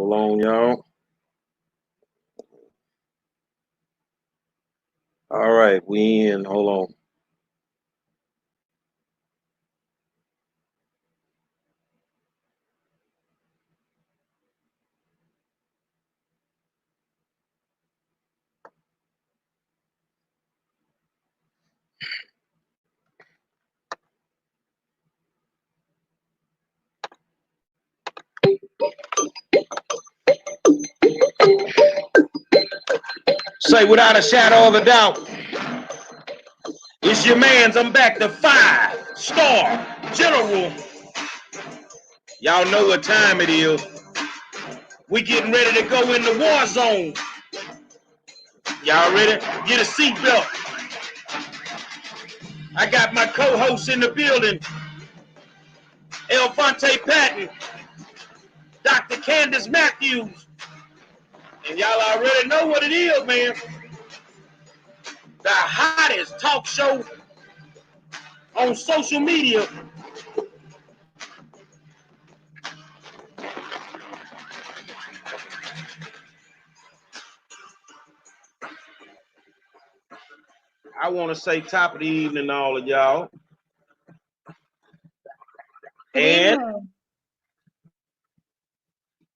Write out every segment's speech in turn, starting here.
Hold on, y'all. All right, we in. Hold on. Say without a shadow of a doubt, it's your man's. I'm back to 5-star general. Y'all know what time it is. We getting ready to go in the war zone. Y'all ready? Get a seatbelt. I got my co-host in the building, Elfonte Patton, Dr. Candace Matthews, and y'all already know what it is, man. The hottest talk show on social media. I want to say top of the evening to all of y'all. And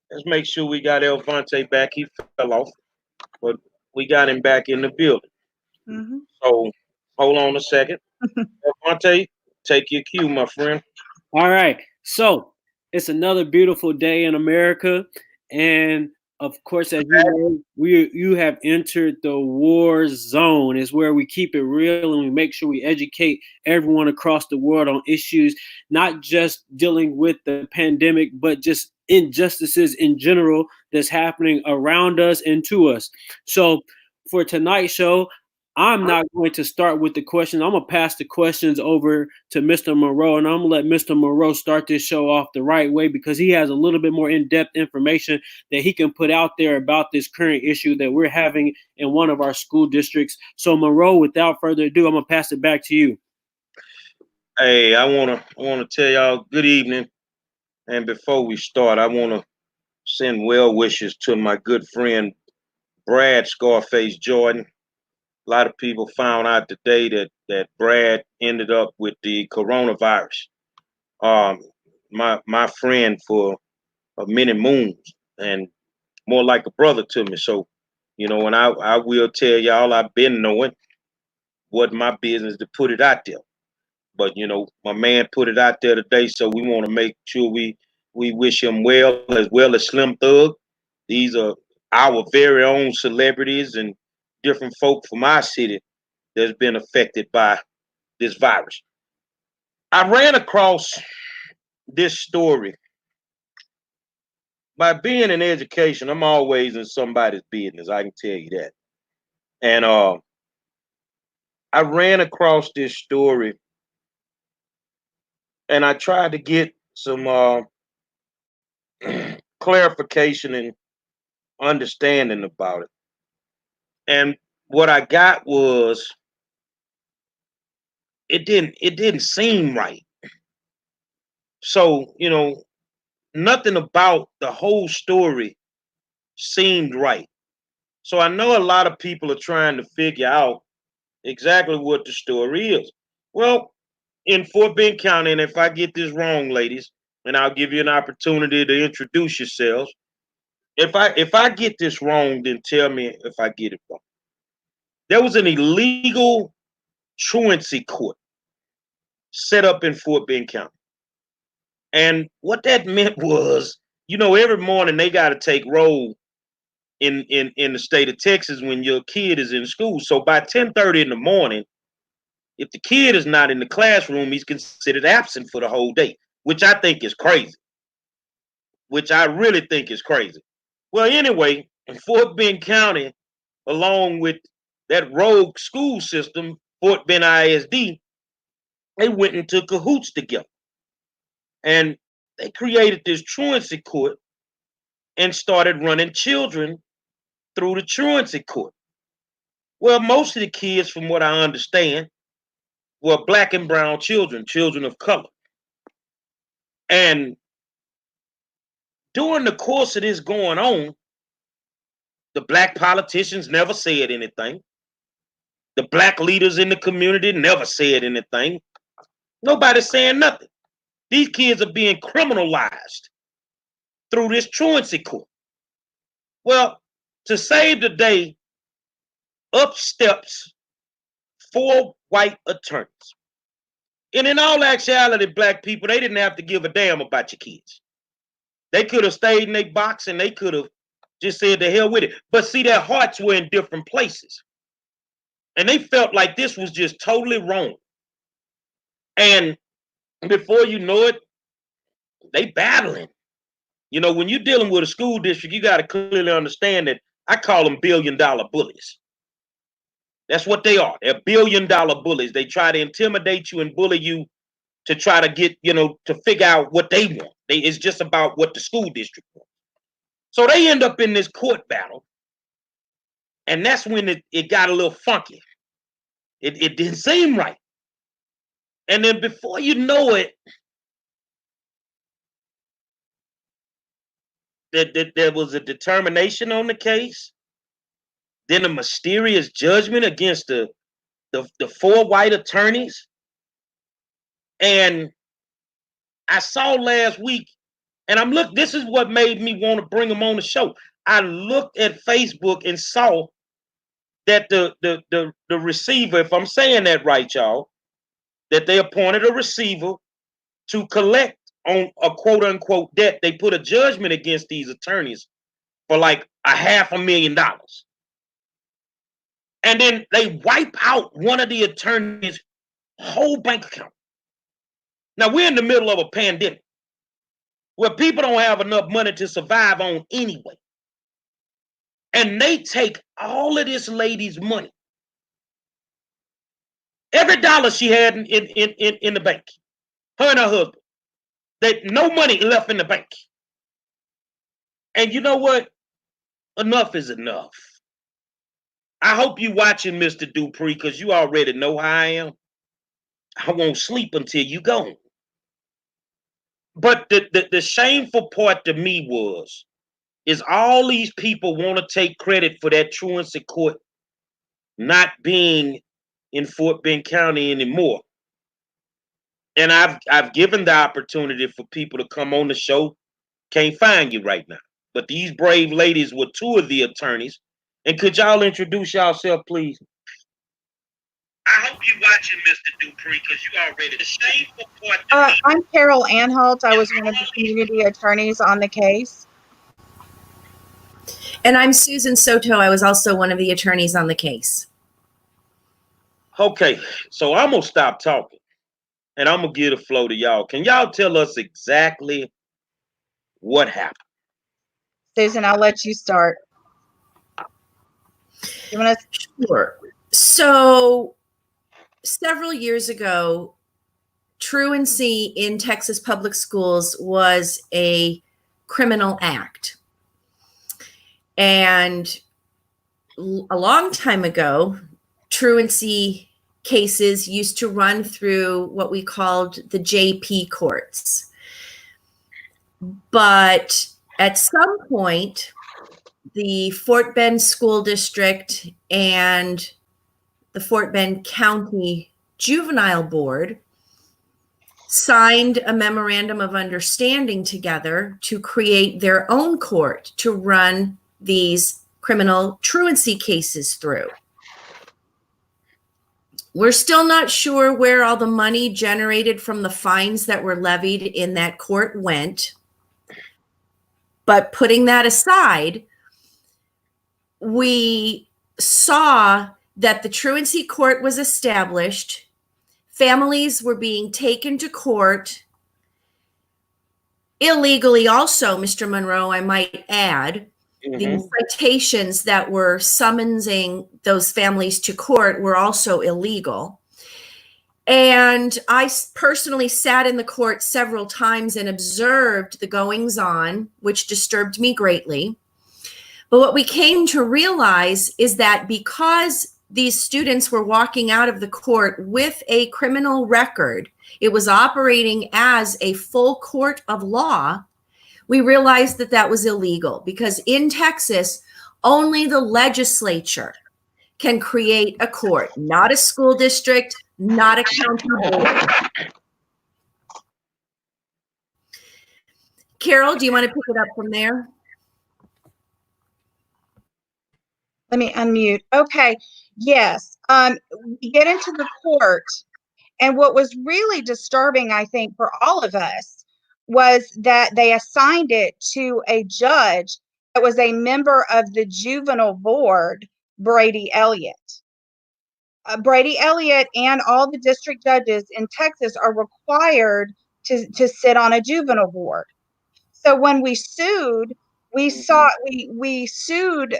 let's make sure we got Elfonte back. He fell off, but we got him back in the building. Mm-hmm. So hold on a second. Elfonte, take your cue, my friend. All right. So it's another beautiful day in America. And of course, as you know, you have entered the war zone. Is where we keep it real and we make sure we educate everyone across the world on issues, not just dealing with the pandemic, but just injustices in general that's happening around us and to us. So for tonight's show, I'm not going to start with the questions. I'm going to pass the questions over to Mr. Monroe, and I'm going to let Mr. Monroe start this show off the right way because he has a little bit more in-depth information that he can put out there about this current issue that we're having in one of our school districts. So, Monroe, without further ado, I'm going to pass it back to you. Hey, I want to tell y'all good evening. And before we start, I want to send well wishes to my good friend, Brad Scarface Jordan. A lot of people found out today that Brad ended up with the coronavirus. My friend for many moons and more like a brother to me. So, you know, and I will tell y'all I've been knowing what my business to put it out there. But you know, my man put it out there today, so we want to make sure we wish him well as Slim Thug. These are our very own celebrities and different folk from our city that's been affected by this virus. I ran across this story. By being in education, I'm always in somebody's business. I can tell you that. And I ran across this story, and I tried to get some clarification and understanding about it. And what I got was it didn't seem right. So, you know, nothing about the whole story seemed right. So I know a lot of people are trying to figure out exactly what the story is. Well, in Fort Bend County, and if I get this wrong, ladies, and I'll give you an opportunity to introduce yourselves. If I get this wrong, then tell me if I get it wrong. There was an illegal truancy court set up in Fort Bend County. And what that meant was, you know, every morning they got to take roll in the state of Texas when your kid is in school. So by 10:30 in the morning, if the kid is not in the classroom, he's considered absent for the whole day, which I think is crazy. Which I really think is crazy. Well, anyway, in Fort Bend County, along with that rogue school system, Fort Bend ISD, they went and took cahoots together. And they created this truancy court and started running children through the truancy court. Well, most of the kids, from what I understand, were black and brown children, children of color. And during the course of this going on, the black politicians never said anything. The black leaders in the community never said anything. Nobody's saying nothing. These kids are being criminalized through this truancy court. Well, to save the day, up steps 4 white attorneys. And in all actuality, black people, they didn't have to give a damn about your kids. They could have stayed in their box and they could have just said the hell with it. But see, their hearts were in different places. And they felt like this was just totally wrong. And before you know it, they battling. You know, when you're dealing with a school district, you got to clearly understand that I call them billion-dollar bullies. That's what they are. They're billion-dollar bullies. They try to intimidate you and bully you to try to get, to figure out what they want. It's just about what the school district wants. So they end up in this court battle. And that's when it got a little funky. It didn't seem right. And then before you know it, that there was a determination on the case, then a mysterious judgment against the 4 white attorneys. And I saw last week, and this is what made me want to bring them on the show. I looked at Facebook and saw that the receiver, if I'm saying that right, y'all, that they appointed a receiver to collect on a quote unquote debt. They put a judgment against these attorneys for like $500,000. And then they wipe out one of the attorneys' whole bank account. Now we're in the middle of a pandemic where people don't have enough money to survive on anyway. And they take all of this lady's money. Every dollar she had in the bank, her and her husband, that no money left in the bank. And you know what? Enough is enough. I hope you watching, Mr. Dupree, because you already know how I am. I won't sleep until you go. But the shameful part to me is all these people want to take credit for that truancy court not being in Fort Bend County anymore. And I've given the opportunity for people to come on the show. Can't find you right now. But these brave ladies were 2 of the attorneys. And could y'all introduce yourself, please? I hope you're watching, Mr. Dupree, because you already the shameful part. I'm Carole Anhalt. I was one of the community attorneys on the case. And I'm Susan Soto. I was also one of the attorneys on the case. Okay, so I'm going to stop talking. And I'm going to give the flow to y'all. Can y'all tell us exactly what happened? Susan, I'll let you start. You want to? Sure. So several years ago, truancy in Texas public schools was a criminal act. And a long time ago, truancy cases used to run through what we called the JP courts. But at some point, the Fort Bend School District and the Fort Bend County Juvenile Board signed a memorandum of understanding together to create their own court to run these criminal truancy cases through. We're still not sure where all the money generated from the fines that were levied in that court went. But putting that aside, we saw that the truancy court was established. Families were being taken to court illegally also, Mr. Monroe, I might add. The citations that were summonsing those families to court were also illegal. And I personally sat in the court several times and observed the goings on, which disturbed me greatly. But what we came to realize is that because these students were walking out of the court with a criminal record, it was operating as a full court of law. we realized that that was illegal because in Texas, only the legislature can create a court, not a school district, not a county board. Carole, do you want to pick it up from there? Let me unmute. Okay. Yes. We get into the court, and what was really disturbing, I think, for all of us was that they assigned it to a judge that was a member of the juvenile board, Brady Elliott. Brady Elliott and all the district judges in Texas are required to sit on a juvenile board. So when we sued, we sued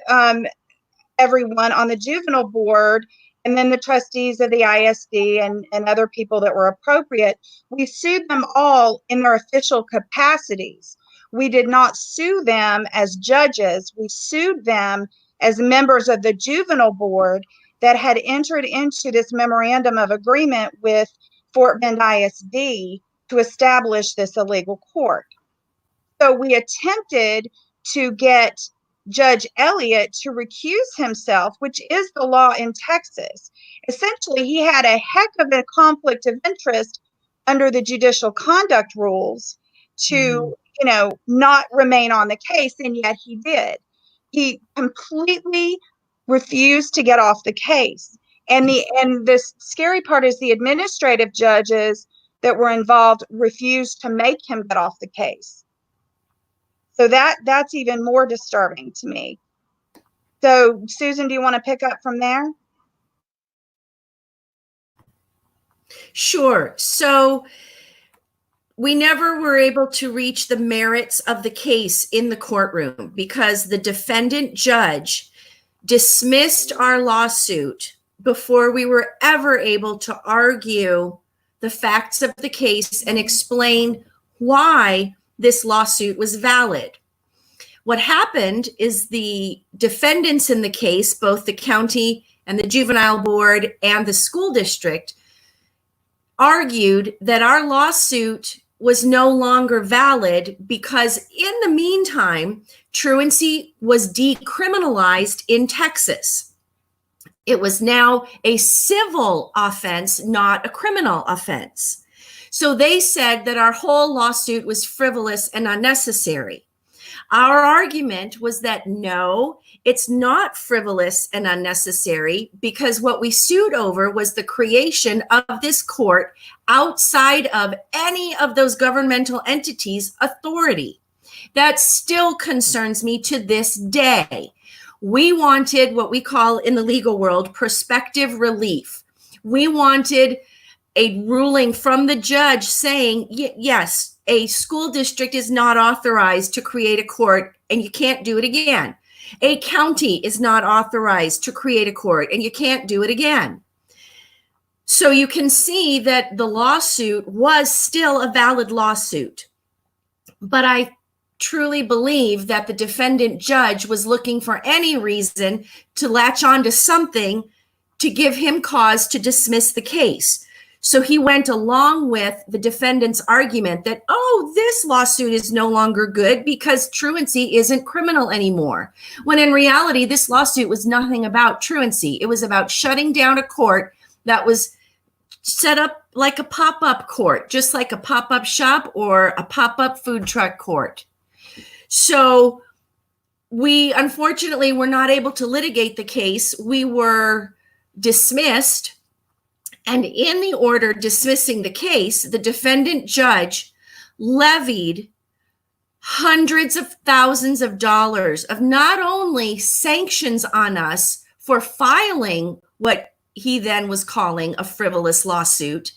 everyone on the juvenile board, and then the trustees of the ISD and other people that were appropriate. We sued them all in their official capacities. We did not sue them as judges. We sued them as members of the juvenile board that had entered into this memorandum of agreement with Fort Bend ISD to establish this illegal court. So we attempted to get Judge Elliott to recuse himself, which is the law in Texas. Essentially, he had a heck of a conflict of interest under the judicial conduct rules to, not remain on the case, and yet he did. He completely refused to get off the case. And the scary part is the administrative judges that were involved refused to make him get off the case. So that's even more disturbing to me. So, Susan, do you want to pick up from there? Sure. So we never were able to reach the merits of the case in the courtroom because the defendant judge dismissed our lawsuit before we were ever able to argue the facts of the case and explain why this lawsuit was valid. What happened is the defendants in the case, both the county and the juvenile board and the school district, argued that our lawsuit was no longer valid because in the meantime, truancy was decriminalized in Texas. It was now a civil offense, not a criminal offense. So they said that our whole lawsuit was frivolous and unnecessary. Our argument was that no, it's not frivolous and unnecessary because what we sued over was the creation of this court outside of any of those governmental entities' authority. That still concerns me to this day. We wanted what we call in the legal world prospective relief. We wanted a ruling from the judge saying, yes, a school district is not authorized to create a court and you can't do it again. A county is not authorized to create a court and you can't do it again. So you can see that the lawsuit was still a valid lawsuit. But I truly believe that the defendant judge was looking for any reason to latch on to something to give him cause to dismiss the case. So he went along with the defendant's argument that, oh, this lawsuit is no longer good because truancy isn't criminal anymore. When in reality, this lawsuit was nothing about truancy. It was about shutting down a court that was set up like a pop-up court, just like a pop-up shop or a pop-up food truck court. So we unfortunately were not able to litigate the case. We were dismissed. And in the order dismissing the case, the defendant judge levied hundreds of thousands of dollars of not only sanctions on us for filing what he then was calling a frivolous lawsuit,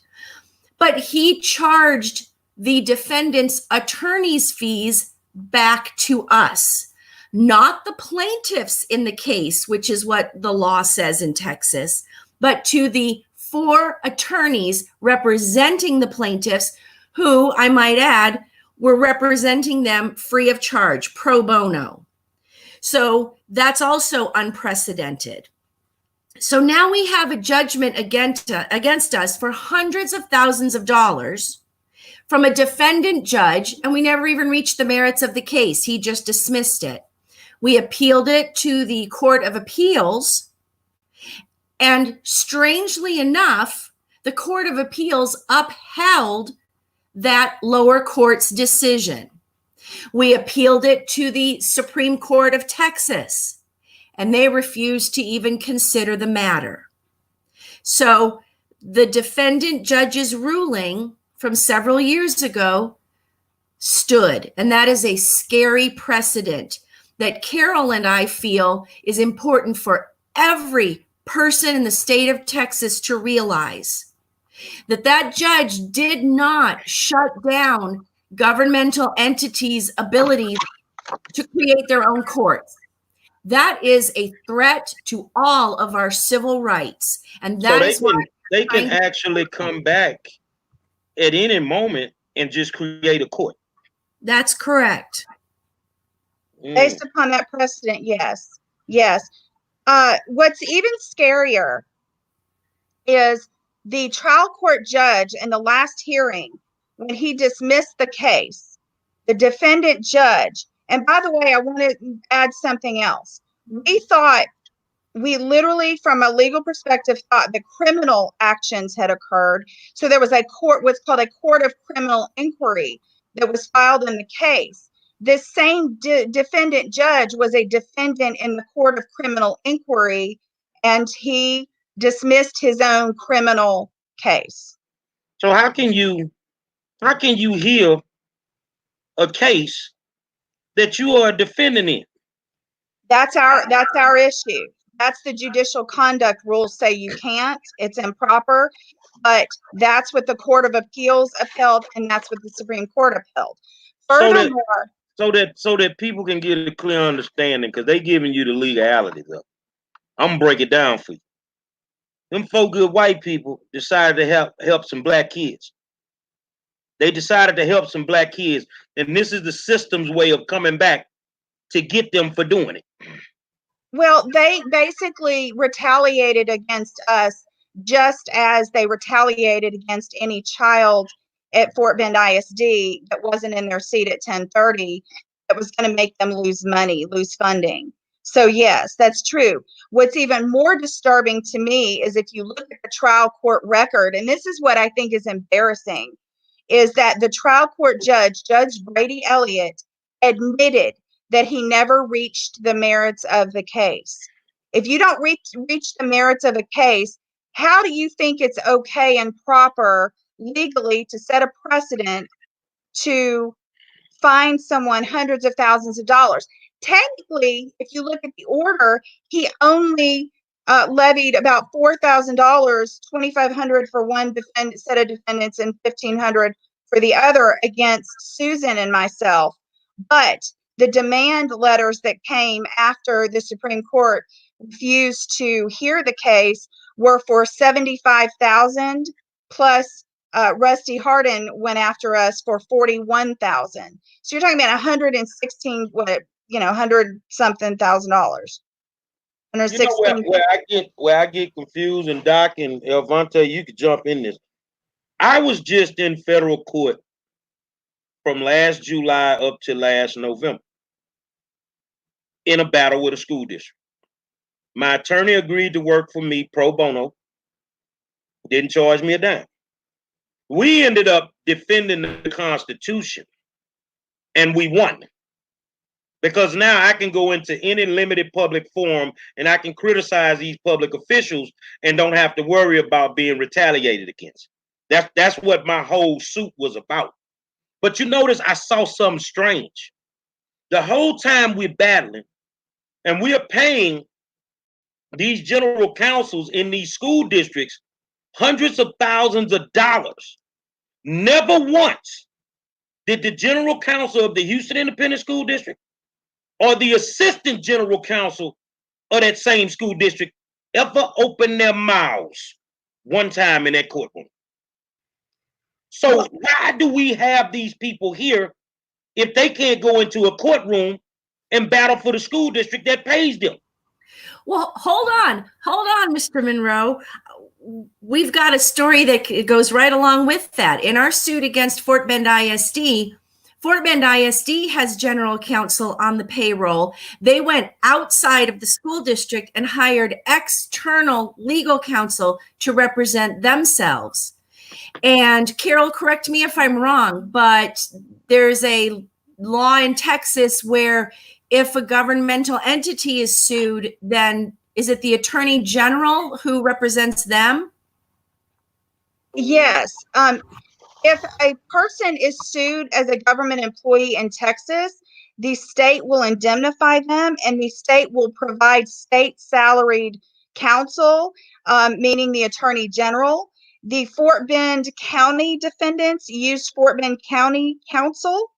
but he charged the defendant's attorney's fees back to us, not the plaintiffs in the case, which is what the law says in Texas, but to the 4 attorneys representing the plaintiffs who, I might add, were representing them free of charge, pro bono. So that's also unprecedented. So now we have a judgment against us for hundreds of thousands of dollars from a defendant judge, and we never even reached the merits of the case. He just dismissed it. We appealed it to the Court of Appeals, and strangely enough, the Court of Appeals upheld that lower court's decision. We appealed it to the Supreme Court of Texas, and they refused to even consider the matter. So the defendant judge's ruling from several years ago stood, and that is a scary precedent that Carole and I feel is important for every person in the state of Texas to realize. That judge did not shut down governmental entities' abilities to create their own courts. That is a threat to all of our civil rights. And that is why they can actually come back at any moment and just create a court. That's correct. Based upon that precedent, yes. Yes. What's even scarier is the trial court judge in the last hearing, when he dismissed the case, the defendant judge, and by the way, I want to add something else. We literally, from a legal perspective, thought the criminal actions had occurred. So there was what's called a court of criminal inquiry that was filed in the case. This same defendant judge was a defendant in the court of criminal inquiry, and he dismissed his own criminal case. So how can you hear a case that you are a defendant in? That's our issue. That's the judicial conduct rules say you can't. It's improper, but that's what the Court of Appeals upheld, and that's what the Supreme Court upheld. Furthermore, so that people can get a clear understanding, because they giving you the legalities of it. I'm gonna break it down for you. Them 4 good white people decided to help some black kids. They decided to help some black kids, and this is the system's way of coming back to get them for doing it. Well, they basically retaliated against us just as they retaliated against any child at Fort Bend ISD that wasn't in their seat at 10:30 that was going to make them lose money, lose funding. So yes, that's true. What's even more disturbing to me is if you look at the trial court record, and this is what I think is embarrassing, is that the trial court judge, Judge Brady Elliott, admitted that he never reached the merits of the case. If you don't reach the merits of a case, how do you think it's okay and proper legally to set a precedent to fine someone hundreds of thousands of dollars? Technically, if you look at the order, he only levied about $4,000, $2,500 for one set of defendants and $1,500 for the other against Susan and myself. But the demand letters that came after the Supreme Court refused to hear the case were for $75,000, plus Rusty Hardin went after us for $41,000. So you're talking about 116, $100-something thousand. You know where I get confused, and Doc and Elvante, you could jump in this. I was just in federal court from last July up to last November in a battle with a school district. My attorney agreed to work for me pro bono, didn't charge me a dime. We ended up defending the Constitution, and we won. Because now I can go into any limited public forum and I can criticize these public officials and don't have to worry about being retaliated against. That's what my whole suit was about. But you notice I saw something strange. The whole time we're battling and we are paying these general counsels in these school districts hundreds of thousands of dollars. Never once did the general counsel of the Houston Independent School District or the assistant general counsel of that same school district ever open their mouths one time in that courtroom. So why do we have these people here if they can't go into a courtroom and battle for the school district that pays them? Well, hold on, Mr. Monroe. we've got a story that goes right along with that. In our suit against Fort Bend ISD, Fort Bend ISD has general counsel on the payroll. They went outside of the school district and hired external legal counsel to represent themselves. And Carole, correct me if I'm wrong, but there's a law in Texas where if a governmental entity is sued, then is it the attorney general who represents them? Yes. If a person is sued as a government employee in Texas, the state will indemnify them, and the state will provide state salaried counsel, meaning the attorney general. The Fort Bend County defendants used Fort Bend County counsel,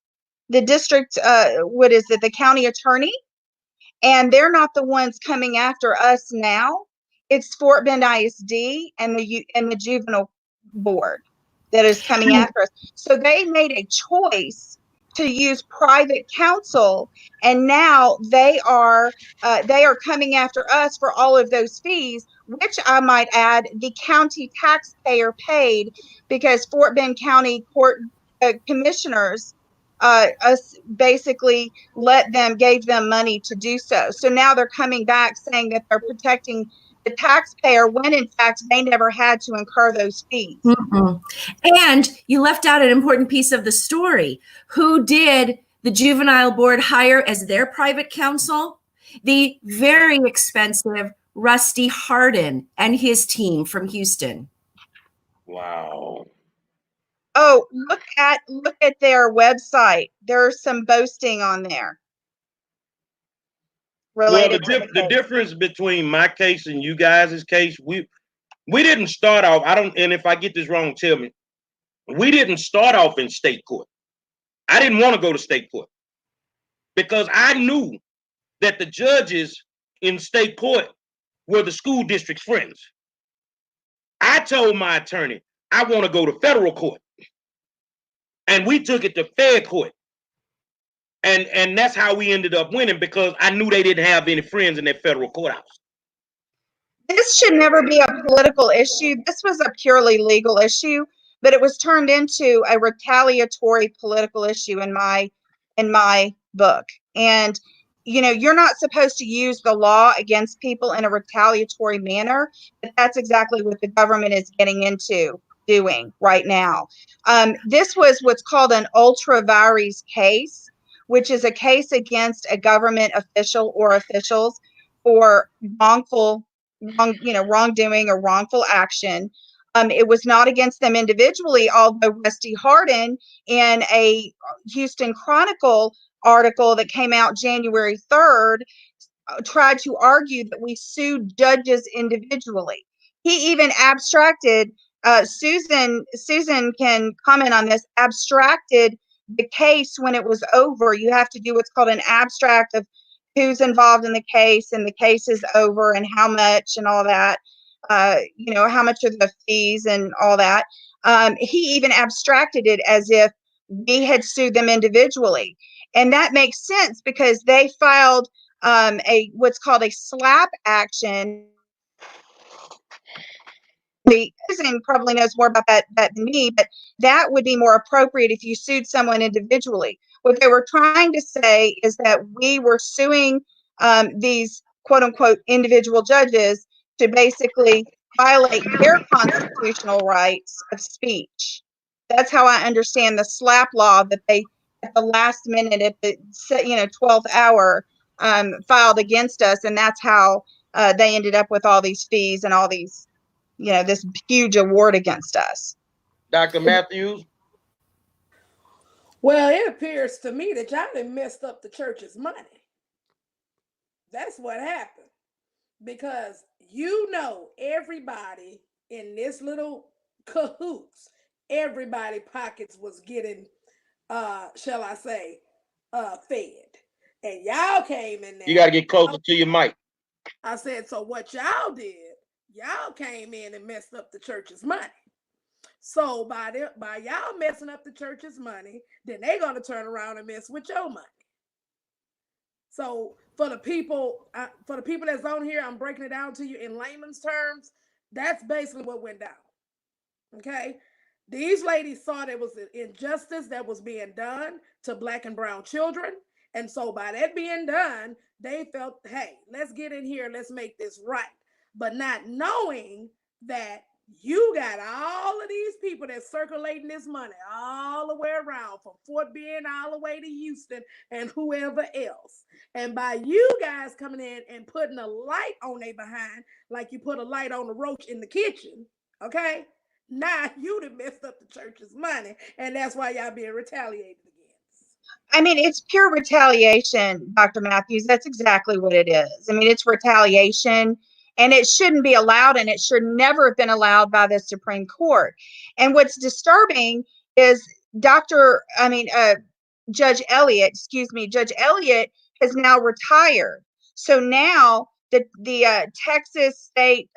the district, the county attorney, and they're not the ones coming after us now. It's Fort Bend ISD and the juvenile board that is coming after us. So they made a choice to use private counsel, and now they are coming after us for all of those fees, which I might add the county taxpayer paid, because Fort Bend County Court commissioners us basically gave them money to do so. So now they're coming back saying that they're protecting the taxpayer when in fact they never had to incur those fees. Mm-mm. And you left out an important piece of the story. Who did the juvenile board hire as their private counsel? The very expensive Rusty Hardin and his team from Houston. Wow. Oh, look at their website. There's some boasting on there. Well, the difference between my case and you guys' case, we didn't start off. And if I get this wrong, tell me. We didn't start off in state court. I didn't want to go to state court because I knew that the judges in state court were the school district's friends. I told my attorney, I want to go to federal court. And we took it to fair court. And that's how we ended up winning, because I knew they didn't have any friends in that federal courthouse. This should never be a political issue. This was a purely legal issue, but it was turned into a retaliatory political issue in my book. And you're not supposed to use the law against people in a retaliatory manner, but that's exactly what the government is getting into doing right now. This was what's called an ultra vires case, which is a case against a government official or officials for wrongdoing or wrongful action. It was not against them individually, although Rusty Hardin, in a Houston Chronicle article that came out January 3rd, tried to argue that we sued judges individually. He even abstracted, Susan can comment on this, abstracted the case when it was over. You have to do what's called an abstract of who's involved in the case, and the case is over, and how much, and all that, how much are the fees and all that. He even abstracted it as if we had sued them individually. And that makes sense because they filed what's called a SLAP action. Susan probably knows more about that than me, but that would be more appropriate if you sued someone individually. What they were trying to say is that we were suing these quote unquote individual judges to basically violate their constitutional rights of speech. That's how I understand the SLAP law that they, at the last minute, at the 12th hour, filed against us, and that's how they ended up with all these fees and all these, this huge award against us. Dr. Matthews? Well, it appears to me that y'all done messed up the church's money. That's what happened. Because everybody in this little cahoots, everybody pockets was getting, shall I say, fed. And y'all came in there. You got to get closer to your mic. I said, so what y'all did, y'all came in and messed up the church's money. So by y'all messing up the church's money, then they're going to turn around and mess with your money. So for the people that's on here, I'm breaking it down to you in layman's terms. That's basically what went down. Okay. These ladies saw there was an injustice that was being done to Black and brown children. And so by that being done, they felt, hey, let's get in here, let's make this right. But not knowing that you got all of these people that's circulating this money all the way around from Fort Bend all the way to Houston and whoever else. And by you guys coming in and putting a light on their behind, like you put a light on the roach in the kitchen, okay? Now you done messed up the church's money, and that's why y'all being retaliated against. I mean, it's pure retaliation, Dr. Matthews. That's exactly what it is. I mean, it's retaliation, and it shouldn't be allowed, and it should never have been allowed by the Supreme Court. And what's disturbing is Judge Elliott, Judge Elliott has now retired. So now the Texas State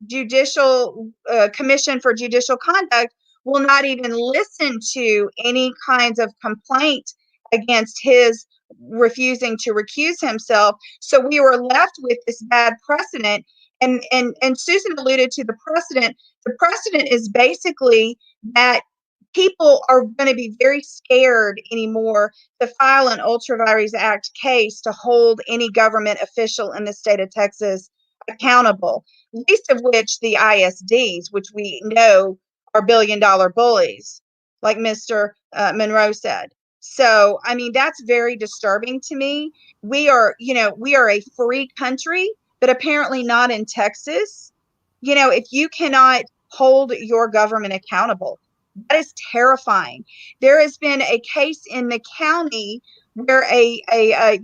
Judicial Commission for Judicial Conduct will not even listen to any kinds of complaint against his refusing to recuse himself. So we were left with this bad precedent. And Susan alluded to the precedent. The precedent is basically that people are going to be very scared anymore to file an Ultra Vires Act case to hold any government official in the state of Texas accountable, least of which the ISDs, which we know are billion-dollar bullies, like Mr. Monroe said. So, I mean, that's very disturbing to me. We are a free country, but apparently not in Texas. If you cannot hold your government accountable, that is terrifying. There has been a case in the county where a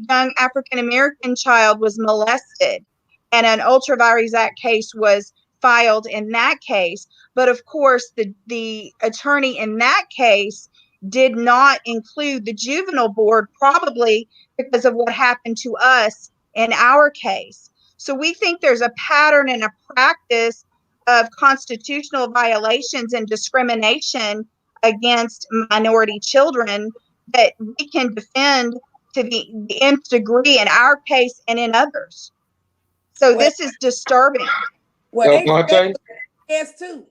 young African-American child was molested, and an Ultra Vires Act case was filed in that case. But of course, the attorney in that case did not include the juvenile board, probably because of what happened to us in our case. So we think there's a pattern and a practice of constitutional violations and discrimination against minority children that we can defend to the nth degree in our case and in others. So this is disturbing. Yes, too.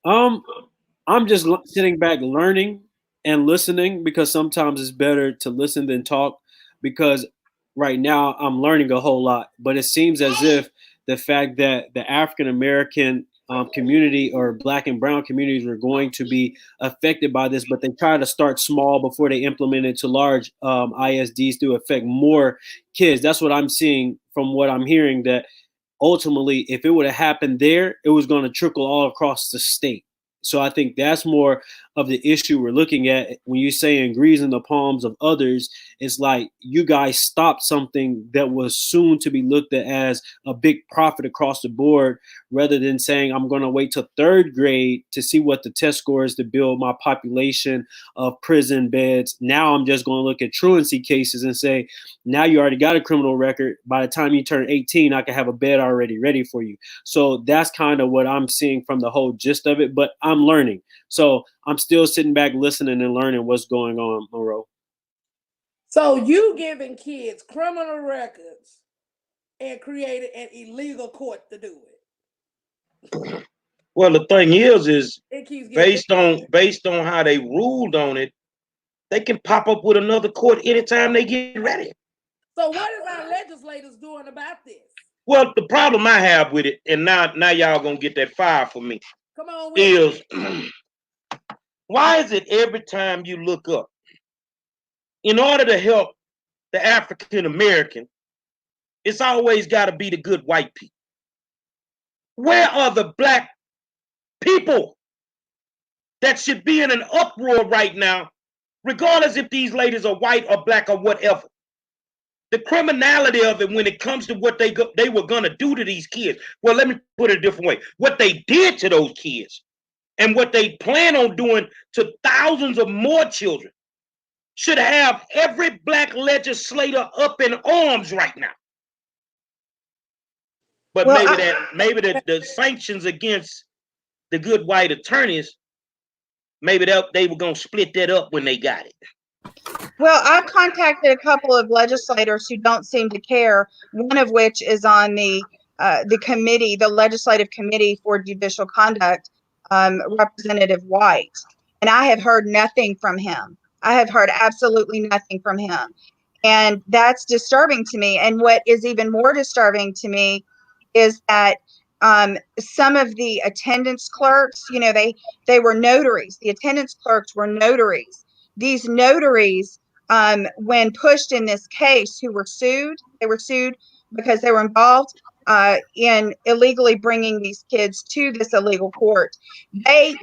I'm just sitting back learning and listening, because sometimes it's better to listen than talk, because right now I'm learning a whole lot. But it seems as if the fact that the African American community or Black and brown communities are going to be affected by this, but they try to start small before they implement it to large ISDs to affect more kids. That's what I'm seeing from what I'm hearing, that ultimately, if it would have happened there, it was going to trickle all across the state. So I think that's more of the issue we're looking at when you say grease in the palms of others. It's like you guys stopped something that was soon to be looked at as a big profit across the board, rather than saying I'm going to wait till third grade to see what the test score is to build my population of prison beds. Now I'm just going to look at truancy cases and say, now you already got a criminal record. By the time you turn 18, I can have a bed already ready for you. So that's kind of what I'm seeing from the whole gist of it. But I'm learning. So I'm still sitting back listening and learning what's going on, Monroe. So you giving kids criminal records and created an illegal court to do it. Well, the thing is based on how they ruled on it, they can pop up with another court anytime they get ready. So what is our legislators doing about this? Well, the problem I have with it, and now y'all gonna get that fire for me. Come on, is why is it every time you look up, in order to help the African American, it's always got to be the good white people? Where are the Black people that should be in an uproar right now, regardless if these ladies are white or Black or whatever? The criminality of it when it comes to what they were going to do to these kids. Well, let me put it a different way. What they did to those kids and what they plan on doing to thousands of more children should have every Black legislator up in arms right now. But maybe the sanctions against the good white attorneys, maybe they were going to split that up when they got it. Well, I've contacted a couple of legislators who don't seem to care, one of which is on the the committee, the legislative committee for judicial conduct, Representative White, and I have heard nothing from him. I have heard absolutely nothing from him. And that's disturbing to me. And what is even more disturbing to me is that some of the attendance clerks, you know, they were notaries. The attendance clerks were notaries. These notaries, when pushed in this case, who were sued, they were sued because they were involved in illegally bringing these kids to this illegal court. They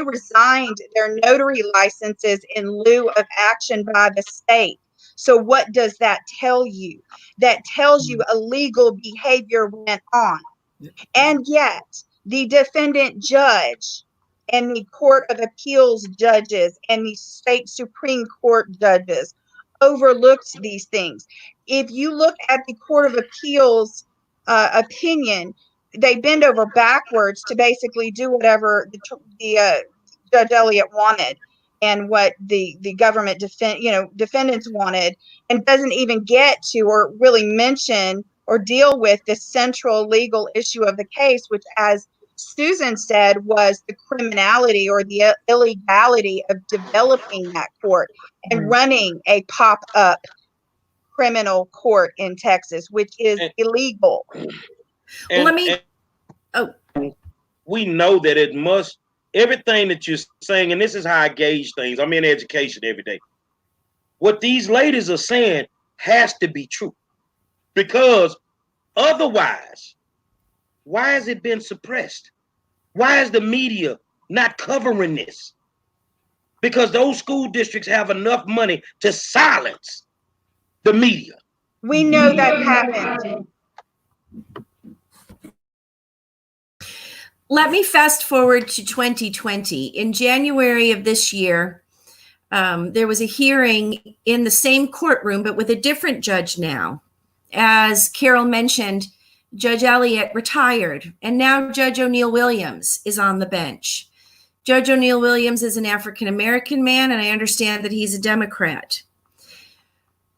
resigned their notary licenses in lieu of action by the state. So what does that tell you? That tells you illegal behavior went on. And yet the defendant judge and the Court of Appeals judges and the state Supreme Court judges overlooked these things. If you look at the Court of Appeals opinion, they bend over backwards to basically do whatever the Judge Elliott wanted and what the government defendants wanted, and doesn't even get to or really mention or deal with the central legal issue of the case, which, as Susan said, was the criminality or the illegality of developing that court and running a pop-up criminal court in Texas, which is illegal. We know that it must, everything that you're saying, and this is how I gauge things. I'm in education every day. What these ladies are saying has to be true, because otherwise, why has it been suppressed? Why is the media not covering this? Because those school districts have enough money to silence the media. We know that happened. Let me fast forward to 2020. In January of this year, there was a hearing in the same courtroom, but with a different judge now. As Carole mentioned, Judge Elliott retired, and now Judge O'Neill Williams is on the bench. Judge O'Neill Williams is an African-American man, and I understand that he's a Democrat.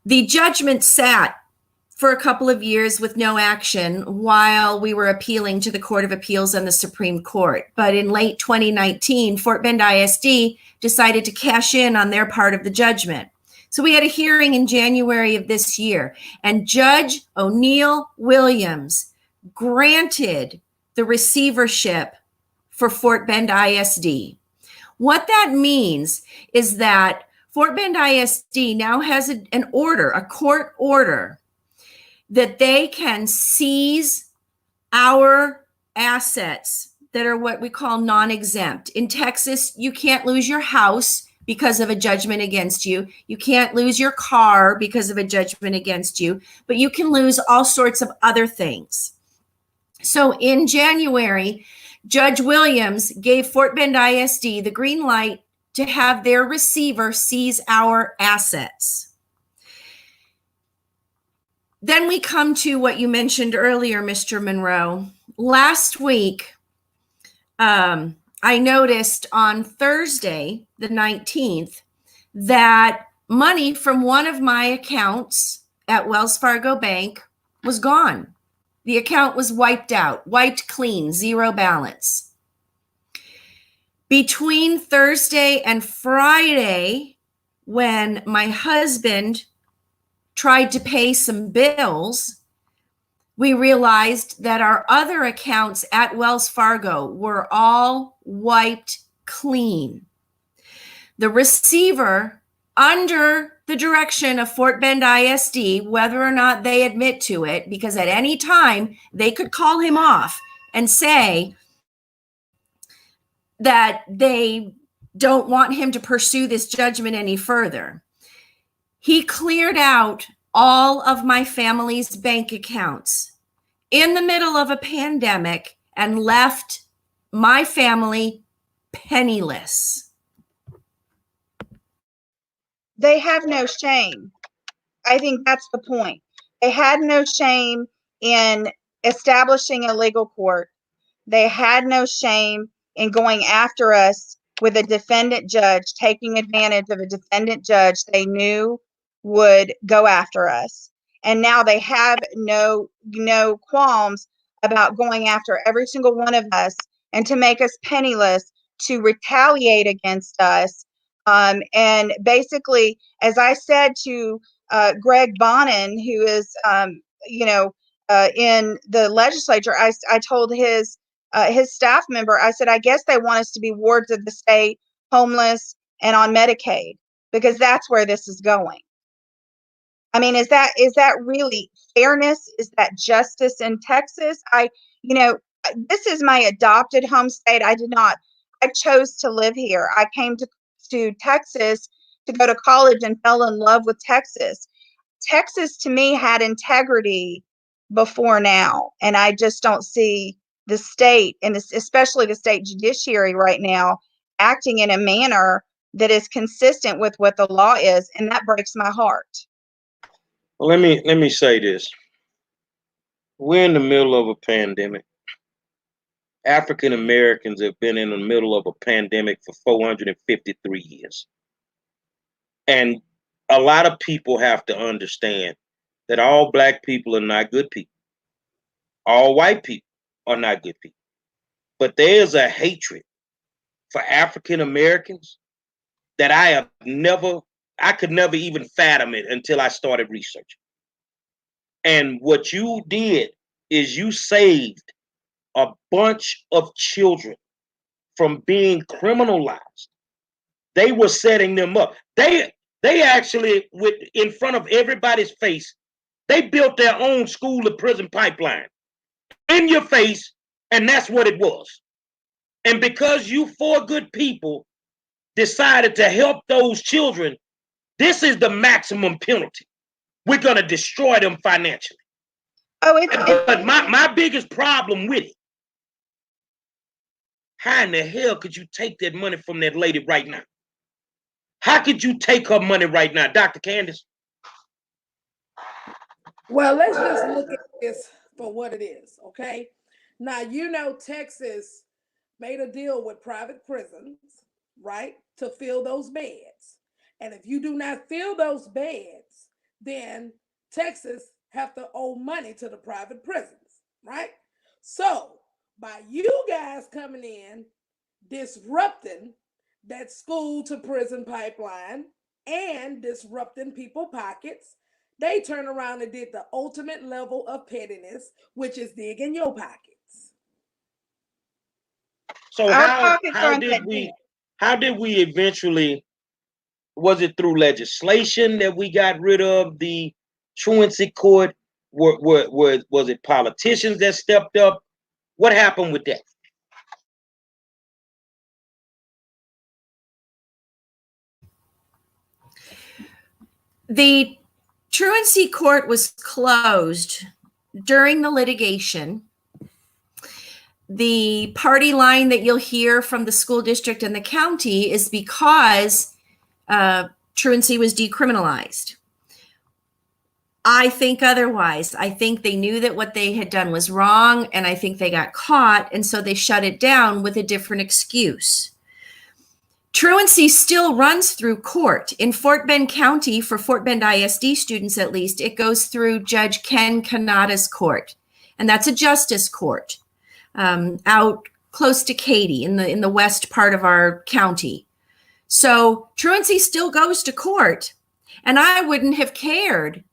The judgment sat for a couple of years with no action while we were appealing to the Court of Appeals and the Supreme Court. But in late 2019, Fort Bend ISD decided to cash in on their part of the judgment. So we had a hearing in January of this year, and Judge O'Neill Williams granted the receivership for Fort Bend ISD. What that means is that Fort Bend ISD now has an order, a court order, that they can seize our assets that are what we call non-exempt. In Texas, you can't lose your house because of a judgment against you. You can't lose your car because of a judgment against you, but you can lose all sorts of other things. So in January, Judge Williams gave Fort Bend ISD the green light to have their receiver seize our assets. Then we come to what you mentioned earlier, Mr. Monroe. Last week, I noticed on Thursday, the 19th, that money from one of my accounts at Wells Fargo Bank was gone. The account was wiped out, wiped clean, zero balance. Between Thursday and Friday, when my husband tried to pay some bills, we realized that our other accounts at Wells Fargo were all wiped clean. The receiver, under the direction of Fort Bend ISD, whether or not they admit to it, because at any time they could call him off and say that they don't want him to pursue this judgment any further. He cleared out all of my family's bank accounts in the middle of a pandemic and left my family penniless. They have no shame. I think that's the point. They had no shame in establishing a legal court. They had no shame in going after us with a defendant judge, taking advantage of a defendant judge they knew would go after us. And now they have no qualms about going after every single one of us and to make us penniless, to retaliate against us. And basically, as I said to Greg Bonin, who is, in the legislature, I told his staff member, I said, I guess they want us to be wards of the state, homeless, and on Medicaid, because that's where this is going. I mean, is that really fairness? Is that justice in Texas? This is my adopted home state. I chose to live here. I came to Texas to go to college and fell in love with Texas. Texas to me had integrity before now, and I just don't see the state, and especially the state judiciary right now, acting in a manner that is consistent with what the law is, and that breaks my heart. Well, let me say this. We're in the middle of a pandemic. African Americans have been in the middle of a pandemic for 453 years. And a lot of people have to understand that all Black people are not good people. All white people are not good people. But there's a hatred for African Americans that I could never even fathom it until I started researching. And what you did is you saved a bunch of children from being criminalized. They were setting them up. They actually, in front of everybody's face, they built their own school to prison pipeline in your face, and that's what it was. And because you four good people decided to help those children, this is the maximum penalty. We're going to destroy them financially. But my biggest problem with it, how in the hell could you take that money from that lady right now? How could you take her money right now, Dr. Candace? Well, let's just look at this for what it is, okay? Now, Texas made a deal with private prisons, right, to fill those beds. And if you do not fill those beds, then Texas have to owe money to the private prisons, right? So by you guys coming in, disrupting that school to prison pipeline and disrupting people's pockets, they turn around and did the ultimate level of pettiness, which is digging your pockets. So how did we eventually, was it through legislation that we got rid of the truancy court? Was it politicians that stepped up? What happened with that? The truancy court was closed during the litigation. The party line that you'll hear from the school district and the county is because truancy was decriminalized. I think otherwise. I think they knew that what they had done was wrong, and I think they got caught, and so they shut it down with a different excuse. Truancy still runs through court. In Fort Bend County, for Fort Bend ISD students at least, it goes through Judge Ken Kanada's court, and that's a justice court out close to Katy in the west part of our county. So truancy still goes to court, and I wouldn't have cared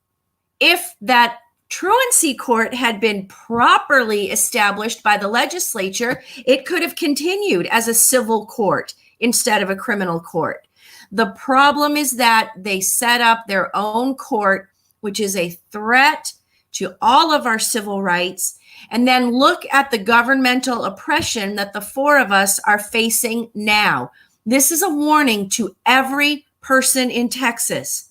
if that truancy court had been properly established by the legislature. It could have continued as a civil court instead of a criminal court. The problem is that they set up their own court, which is a threat to all of our civil rights. And then look at the governmental oppression that the four of us are facing now. This is a warning to every person in Texas.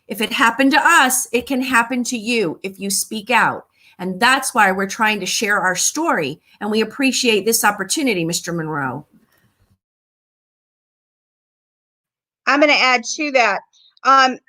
If it happened to us, it can happen to you if you speak out. And that's why we're trying to share our story. And we appreciate this opportunity, Mr. Monroe. I'm going to add to that.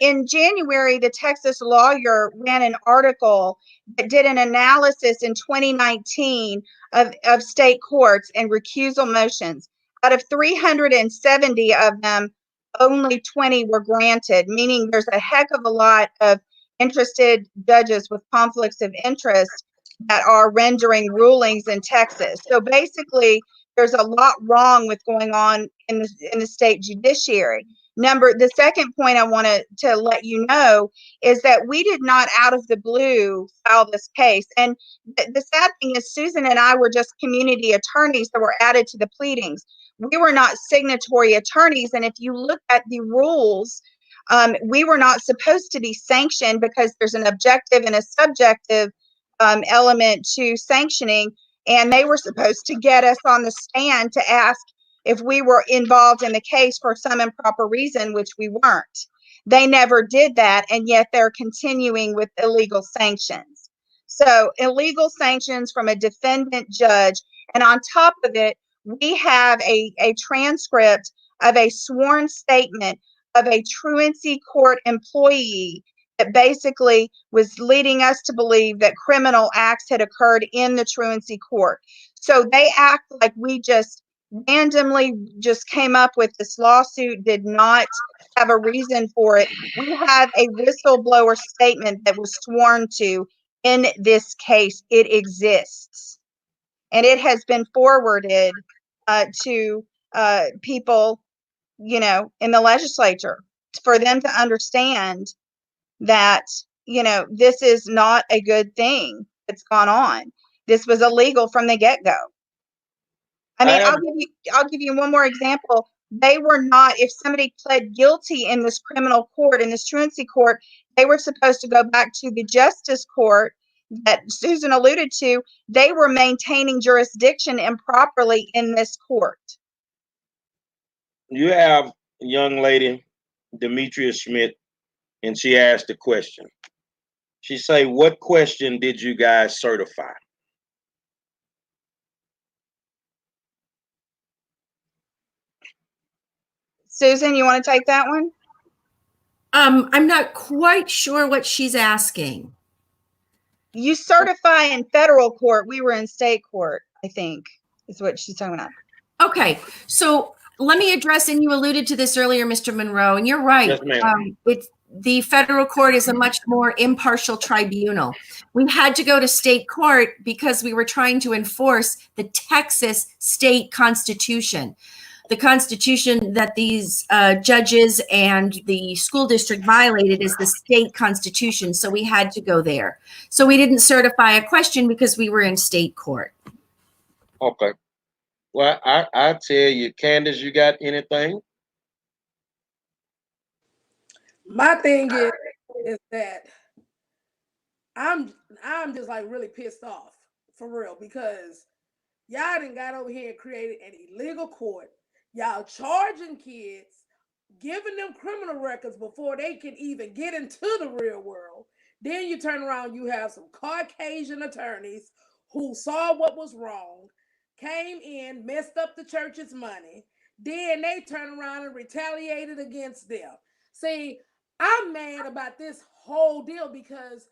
In January, the Texas Lawyer ran an article that did an analysis in 2019 of state courts and recusal motions. Out of 370 of them, only 20 were granted, meaning there's a heck of a lot of interested judges with conflicts of interest that are rendering rulings in Texas. So basically, there's a lot wrong with going on in the state judiciary. The second point I wanted to let you know is that we did not out of the blue file this case. And the sad thing is Susan and I were just community attorneys that were added to the pleadings. We were not signatory attorneys. And if you look at the rules, we were not supposed to be sanctioned because there's an objective and a subjective element to sanctioning. And they were supposed to get us on the stand to ask if we were involved in the case for some improper reason, which we weren't. They never did that, and yet they're continuing with illegal sanctions. So illegal sanctions from a defendant judge, and on top of it, we have a transcript of a sworn statement of a truancy court employee that basically was leading us to believe that criminal acts had occurred in the truancy court. So they act like we just randomly just came up with this lawsuit, did not have a reason for it. We have a whistleblower statement that was sworn to in this case. It exists. And it has been forwarded to people, in the legislature for them to understand that, this is not a good thing that's gone on. This was illegal from the get-go. I mean, I'll give you one more example. They were not, if somebody pled guilty in this criminal court, in this truancy court, they were supposed to go back to the justice court that Susan alluded to. They were maintaining jurisdiction improperly in this court. You have a young lady, Demetria Schmidt, and she asked a question. She say, what question did you guys certify? Susan, you want to take that one? I'm not quite sure what she's asking. You certify in federal court. We were in state court, I think, is what she's talking about. Okay, so let me address, and you alluded to this earlier, Mr. Monroe, and you're right. Yes, ma'am. The federal court is a much more impartial tribunal. We had to go to state court because we were trying to enforce the Texas state constitution. The constitution that these judges and the school district violated is the state constitution, so we had to go there. So we didn't certify a question because we were in state court. Okay. Well, I tell you, Candace, you got anything? My thing is that I'm just like really pissed off for real, because y'all done got over here and created an illegal court. Y'all charging kids, giving them criminal records before they can even get into the real world. Then you turn around, you have some Caucasian attorneys who saw what was wrong, came in, messed up the church's money. Then they turn around and retaliated against them. See, I'm mad about this whole deal because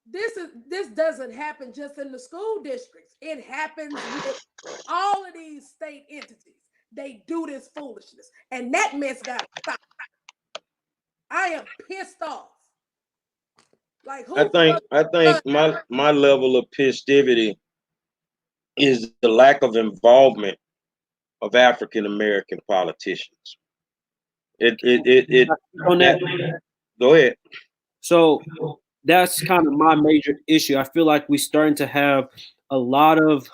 this doesn't happen just in the school districts. It happens with all of these state entities. They do this foolishness, and that mess got to stop. I am pissed off. Like, I think my level of pissivity is the lack of involvement of African American politicians. Go ahead. So that's kind of my major issue. I feel like we're starting to have a lot of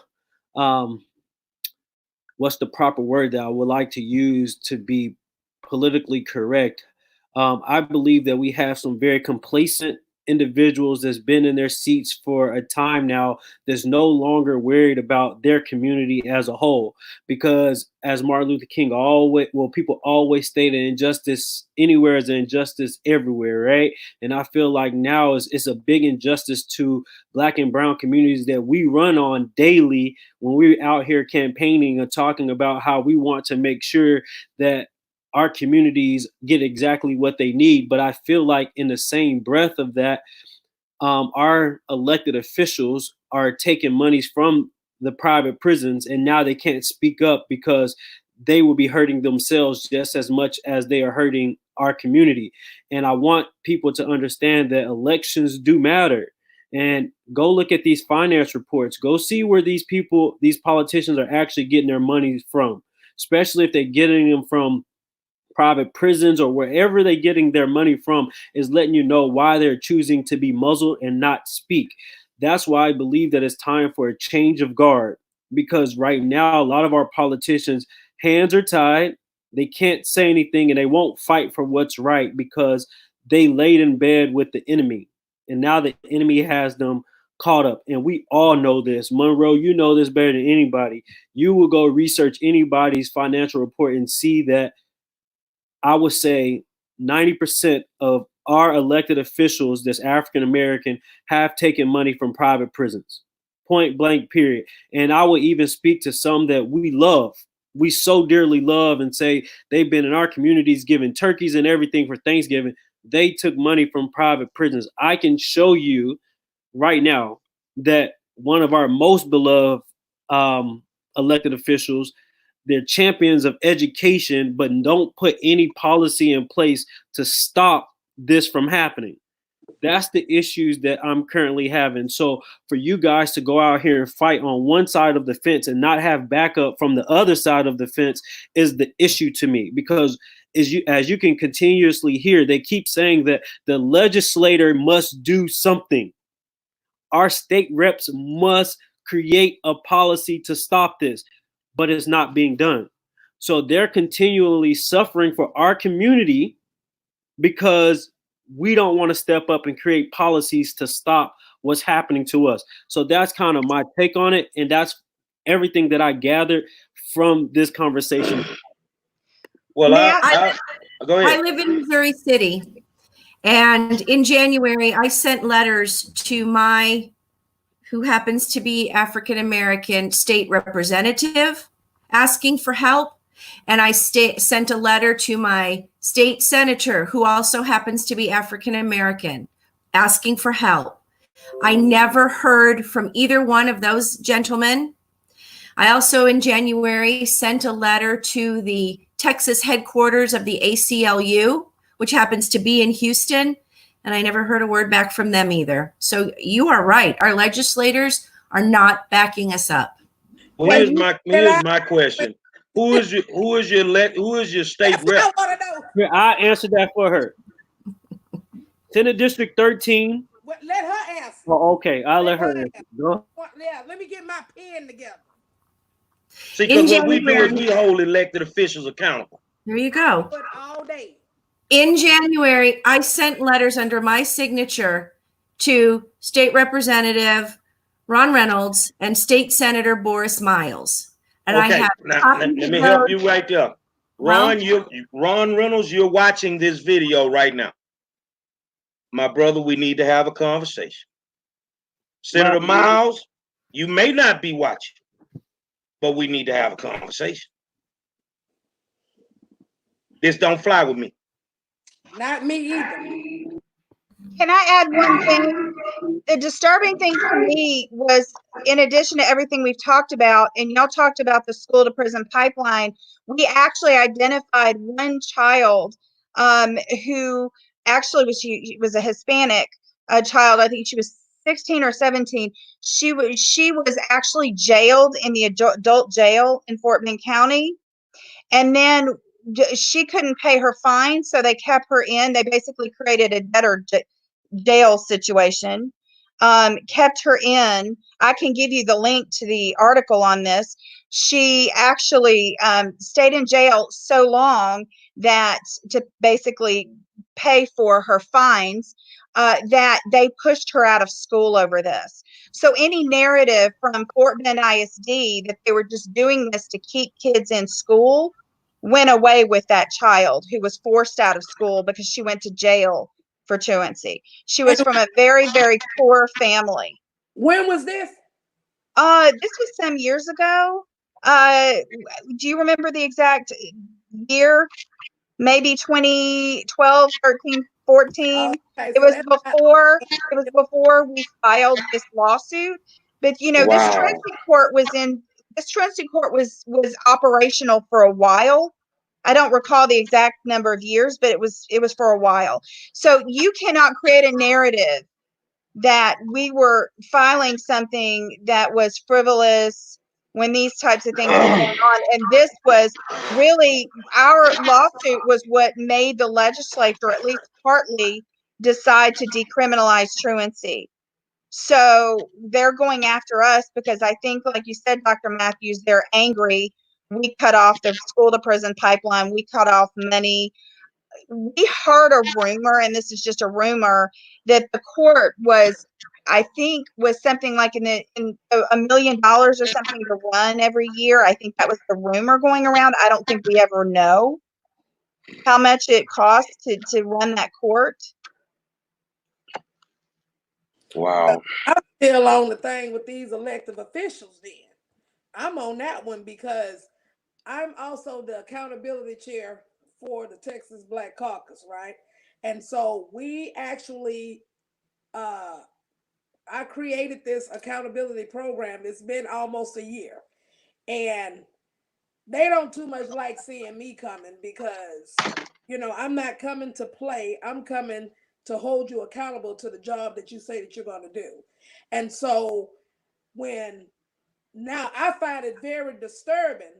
what's the proper word that I would like to use to be politically correct? I believe that we have some very complacent individuals that's been in their seats for a time now that's no longer worried about their community as a whole. Because as Martin Luther King people always state an injustice anywhere is an injustice everywhere, right? And I feel like now it's a big injustice to Black and brown communities that we run on daily when we're out here campaigning and talking about how we want to make sure that our communities get exactly what they need. But I feel like in the same breath of that, our elected officials are taking monies from the private prisons, and now they can't speak up because they will be hurting themselves just as much as they are hurting our community. And I want people to understand that elections do matter. and go look at these finance reports. Go see where these people, these politicians are actually getting their money from, especially if they're getting them from private prisons or wherever they're getting their money from, is letting you know why they're choosing to be muzzled and not speak. That's why I believe that it's time for a change of guard, because right now a lot of our politicians' hands are tied. They can't say anything and they won't fight for what's right because they laid in bed with the enemy. And now the enemy has them caught up. And we all know this. Monroe, you know this better than anybody. You will go research anybody's financial report and see that I would say 90% of our elected officials that's African American have taken money from private prisons. Point blank, period. And I would even speak to some that we love. We so dearly love and say they've been in our communities giving turkeys and everything for Thanksgiving. They took money from private prisons. I can show you right now that one of our most beloved elected officials, they're champions of education, but don't put any policy in place to stop this from happening. That's the issues that I'm currently having. So for you guys to go out here and fight on one side of the fence and not have backup from the other side of the fence is the issue to me, because as you can continuously hear, they keep saying that the legislator must do something. Our state reps must create a policy to stop this, but it's not being done. So they're continually suffering for our community because we don't want to step up and create policies to stop what's happening to us. So that's kind of my take on it. And that's everything that I gathered from this conversation. Well, go ahead. I live in Missouri City. And in January, I sent letters to my, who happens to be African American state representative, asking for help. And I sent a letter to my state senator, who also happens to be African American, asking for help. I never heard from either one of those gentlemen. I also in January sent a letter to the Texas headquarters of the ACLU, which happens to be in Houston, and I never heard a word back from them either. So you are right. Our legislators are not backing us up. Well, here's my question. Who is your state rep? I want to know. I answered that for her. Senate District 13. Let her answer. Oh, okay, I'll let her answer. Go. Yeah, let me get my pen together. See, because what we do is we hold elected officials accountable. There you go. But all day. In January, I sent letters under my signature to State Representative Ron Reynolds and State Senator Boris Miles. And okay, I have now let me help you right there. Ron Reynolds, you're watching this video right now. My brother, we need to have a conversation. Senator Miles, you may not be watching, but we need to have a conversation. This don't fly with me. Not me either. Can I add one thing? The disturbing thing for me was, in addition to everything we've talked about, and y'all talked about the school to prison pipeline, we actually identified one child who actually was a Hispanic child. I think she was 16 or 17. She was actually jailed in the adult jail in Fort Bend County, and then she couldn't pay her fine, so they kept her in. They basically created a debtor jail situation, kept her in. I can give you the link to the article on this. She actually stayed in jail so long that to basically pay for her fines, that they pushed her out of school over this. So any narrative from Fort Bend ISD that they were just doing this to keep kids in school went away with that child who was forced out of school because she went to jail for truancy. She was from a very, very poor family. When was this? This was some years ago. Do you remember the exact year? Maybe 2012, 13, 14. Okay, It was before we filed this lawsuit. But you know, this truancy court was operational for a while. I don't recall the exact number of years, but it was for a while. So you cannot create a narrative that we were filing something that was frivolous when these types of things were going on. And this was really, our lawsuit was what made the legislature, at least partly, decide to decriminalize truancy. So they're going after us because I think, like you said, Dr. Matthews, they're angry. We cut off the school to prison pipeline. We cut off money. We heard a rumor, and this is just a rumor, that the court was, I think, was something like in $1 million or something to run every year. I think that was the rumor going around. I don't think we ever know how much it costs to run that court. Wow. I'm still on the thing with these elected officials then. I'm on that one because I'm also the accountability chair for the Texas Black Caucus, right? And so we actually, I created this accountability program. It's been almost a year. And they don't too much like seeing me coming because, you know, I'm not coming to play. I'm coming to hold you accountable to the job that you say that you're going to do. And so now I find it very disturbing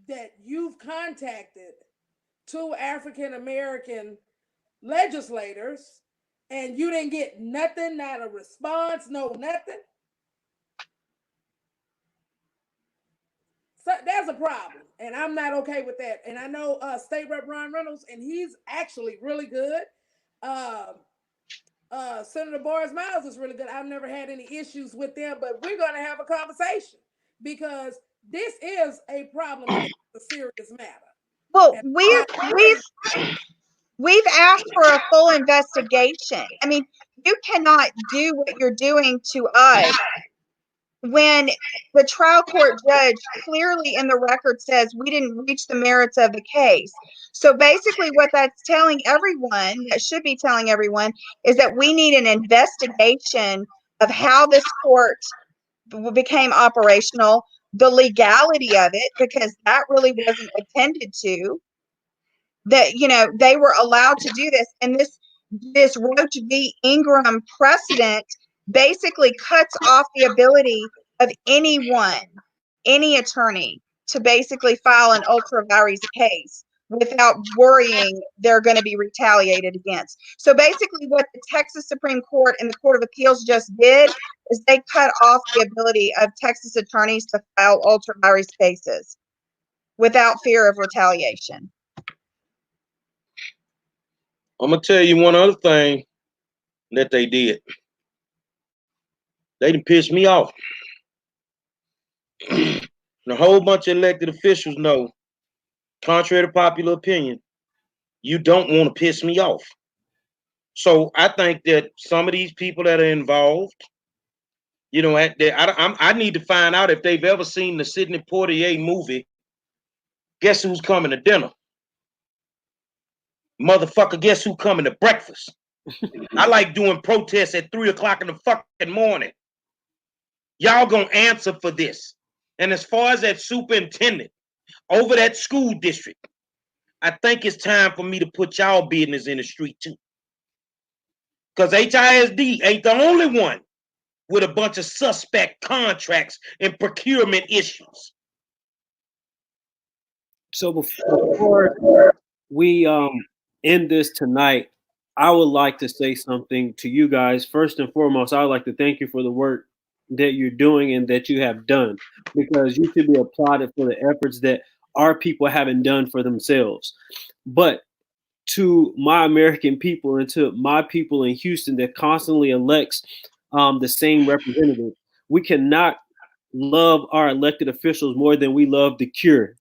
that you've contacted 2 African American legislators and you didn't get nothing, not a response, no nothing. So there's a problem, and I'm not okay with that. And I know State Rep Ron Reynolds, and he's actually really good. Senator Boris Miles is really good. I've never had any issues with them, but we're going to have a conversation because this is a problem and it's a serious matter. Well, we've asked for a full investigation. I mean, you cannot do what you're doing to us when the trial court judge clearly in the record says we didn't reach the merits of the case. So basically what that's telling everyone, that should be telling everyone, is that we need an investigation of how this court became operational, the legality of it, because that really wasn't attended to, that, you know, they were allowed to do this. And this Roach v. Ingram precedent basically cuts off the ability of anyone, any attorney, to basically file an ultra vires case without worrying they're going to be retaliated against. So basically what the Texas Supreme Court and the Court of Appeals just did is they cut off the ability of Texas attorneys to file ultra vires cases without fear of retaliation. I'm gonna tell you one other thing that they did. They done pissed me off. And a whole bunch of elected officials know, contrary to popular opinion, you don't want to piss me off. So I think that some of these people that are involved, you know, I need to find out if they've ever seen the Sidney Poitier movie, Guess Who's Coming to Dinner? Motherfucker, guess who coming to breakfast? I like doing protests at 3 o'clock in the fucking morning. Y'all gonna answer for this. And as far as that superintendent over that school district, I think it's time for me to put y'all business in the street too. Because FBISD ain't the only one with a bunch of suspect contracts and procurement issues. So before we end this tonight, I would like to say something to you guys. First and foremost, I would like to thank you for the work that you're doing and that you have done, because you should be applauded for the efforts that our people haven't done for themselves. But to my American people and to my people in Houston that constantly elects the same representative, we cannot love our elected officials more than we love the cure.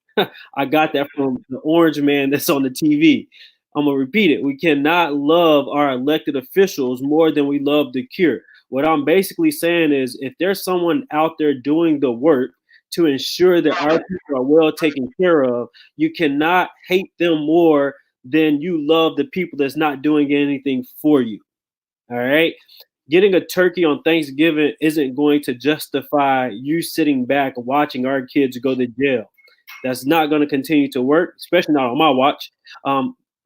I got that from the orange man that's on the TV. I'm going to repeat it. We cannot love our elected officials more than we love the cure. What I'm basically saying is, if there's someone out there doing the work to ensure that our people are well taken care of, you cannot hate them more than you love the people that's not doing anything for you. All right. Getting a turkey on Thanksgiving isn't going to justify you sitting back watching our kids go to jail. That's not going to continue to work, especially not on my watch.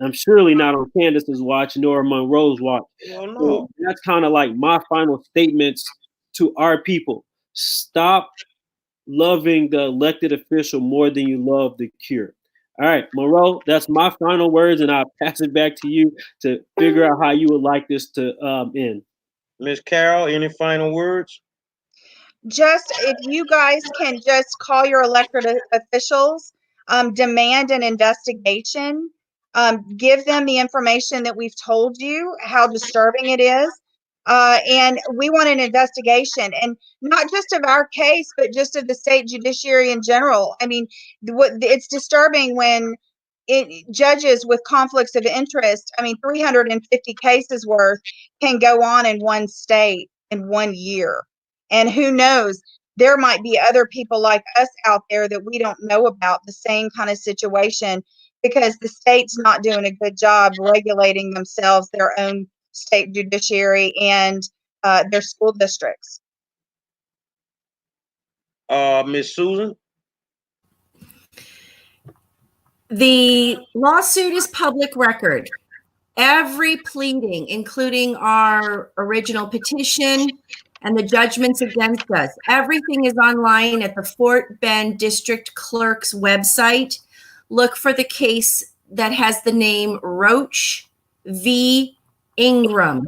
I'm surely not on Candace's watch nor Monroe's watch. Well, So no. that's kind of like my final statements to our people. Stop loving the elected official more than you love the cure. All right, Monroe, that's my final words, and I'll pass it back to you to figure out how you would like this to end. Miss Carole, any final words? Just if you guys can just call your elected officials, demand an investigation, give them the information that we've told you, how disturbing it is. And we want an investigation, and not just of our case, but just of the state judiciary in general. I mean, it's disturbing when judges with conflicts of interest, I mean, 350 cases worth can go on in one state in 1 year. And who knows, there might be other people like us out there that we don't know about the same kind of situation because the state's not doing a good job regulating themselves, their own state judiciary, and their school districts. Miss Susan? The lawsuit is public record. Every pleading, including our original petition and the judgments against us, everything is online at the Fort Bend District Clerk's website. Look for the case that has the name Roach v. Ingram.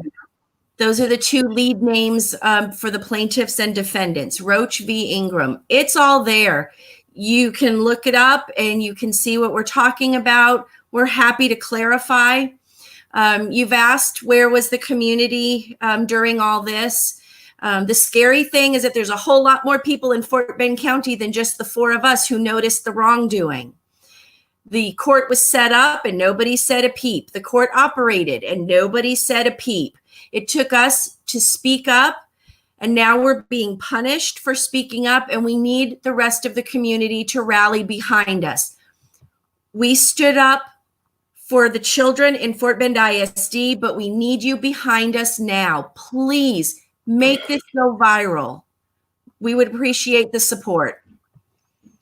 Those are the two lead names for the plaintiffs and defendants, Roach v. Ingram. It's all there. You can look it up and you can see what we're talking about. We're happy to clarify. You've asked where was the community during all this. The scary thing is that there's a whole lot more people in Fort Bend County than just the four of us who noticed the wrongdoing. The court was set up and nobody said a peep. The court operated and nobody said a peep. It took us to speak up, and now we're being punished for speaking up, and we need the rest of the community to rally behind us. We stood up for the children in Fort Bend ISD, but we need you behind us now. Please make this go viral. We would appreciate the support.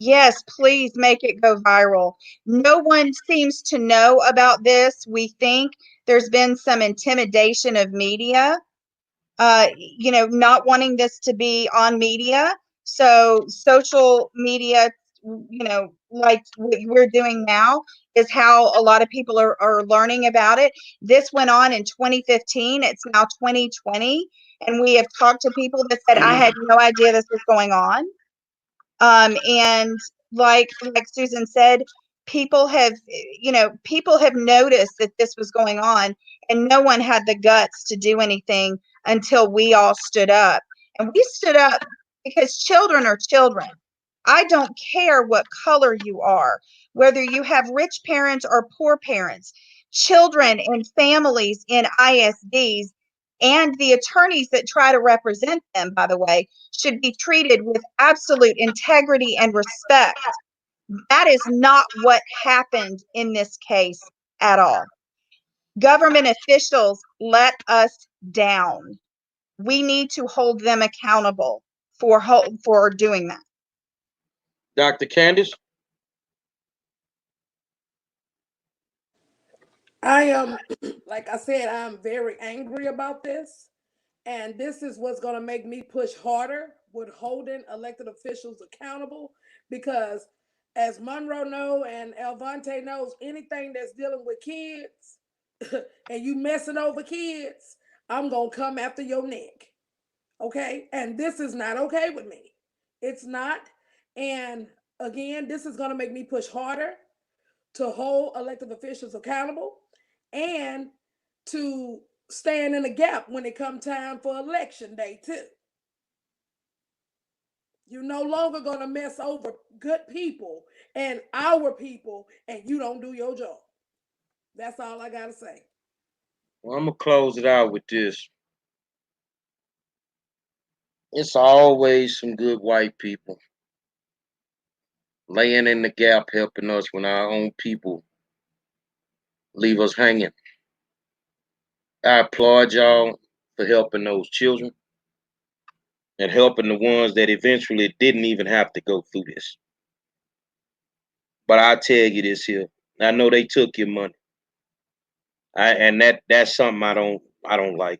Yes, please make it go viral. No one seems to know about this. We think there's been some intimidation of media, not wanting this to be on media. So social media, like what we're doing now is how a lot of people are learning about it. This went on in 2015. It's now 2020. And we have talked to people that said, I had no idea this was going on. And like Susan said, people have noticed that this was going on, and no one had the guts to do anything until we all stood up. And we stood up because children are children. I don't care what color you are, whether you have rich parents or poor parents. Children and families in ISDs and the attorneys that try to represent them, by the way, should be treated with absolute integrity and respect. That is not what happened in this case at all. Government officials let us down. We need to hold them accountable for doing that. Dr. Candace? I am, like I said, I'm very angry about this. And this is what's going to make me push harder with holding elected officials accountable, because as Monroe knows and Elvante knows, anything that's dealing with kids and you messing over kids, I'm going to come after your neck. Okay? And this is not okay with me. It's not. And again, this is going to make me push harder to hold elected officials accountable and to stand in the gap when it comes time for election day too. You're no longer going to mess over good people and our people, and you don't do your job. That's all I got to say. Well, I'm going to close it out with this. It's always some good white people laying in the gap, helping us when our own people leave us hanging. I applaud y'all for helping those children and helping the ones that eventually didn't even have to go through this. But I tell you this here, I know they took your money. And that's something I don't like.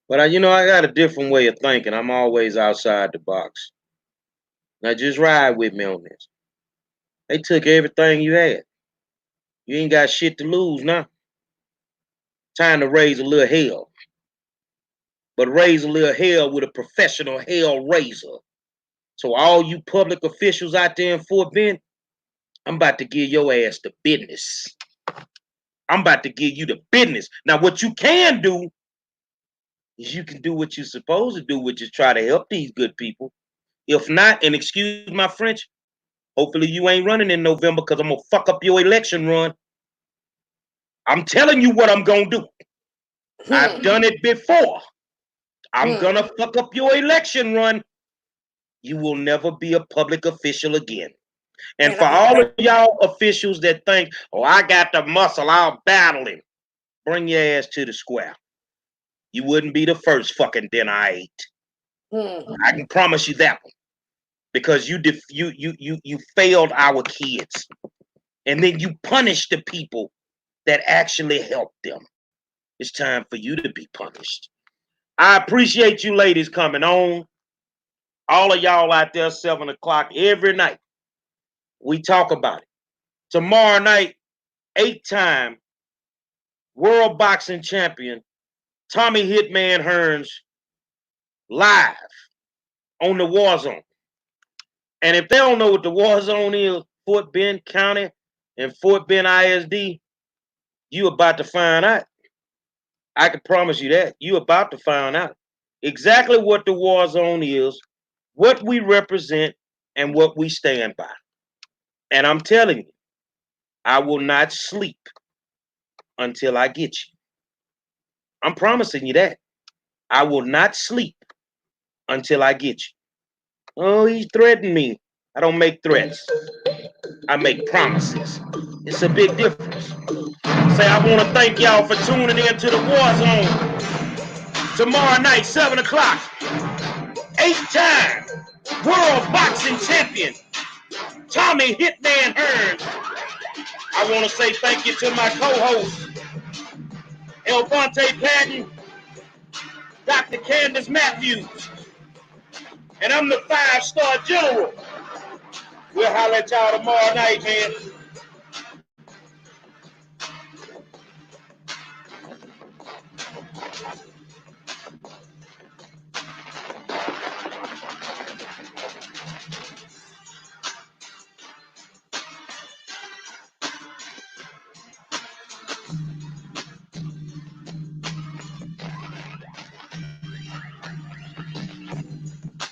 But I got a different way of thinking. I'm always outside the box. Now just ride with me on this. They took everything you had. You ain't got shit to lose now. Time to raise a little hell. But raise a little hell with a professional hell raiser. So all you public officials out there in Fort Bend, I'm about to give your ass the business. I'm about to give you the business. Now, what you can do is you can do what you're supposed to do, which is try to help these good people. If not, and excuse my French, hopefully you ain't running in November because I'm going to fuck up your election run. I'm telling you what I'm going to do. I've done it before. I'm going to fuck up your election run. You will never be a public official again. And for all of y'all officials that think, oh, I got the muscle, I'll battle him. Bring your ass to the square. You wouldn't be the first fucking dinner I ate. I can promise you that one. Because you failed our kids. And then you punish the people that actually helped them. It's time for you to be punished. I appreciate you ladies coming on. All of y'all out there, 7 o'clock every night. We talk about it. Tomorrow night, 8-time world boxing champion Tommy Hitman Hearns live on the War Zone. And if they don't know what the War Zone is, Fort Bend County and Fort Bend ISD, you about to find out. I can promise you that. You about to find out exactly what the War Zone is, what we represent, and what we stand by. And I'm telling you, I will not sleep until I get you. I'm promising you that. I will not sleep until I get you. Oh, he's threatening me. I don't make threats. I make promises. It's a big difference. Say, I want to thank y'all for tuning in to the War Zone. Tomorrow night, 7 o'clock. 8-time world boxing champion, Tommy Hitman Hearns. I want to say thank you to my co-host, Elvante Patton, Dr. Candace Matthews, and I'm the 5-star general. We'll holler at y'all tomorrow night, man.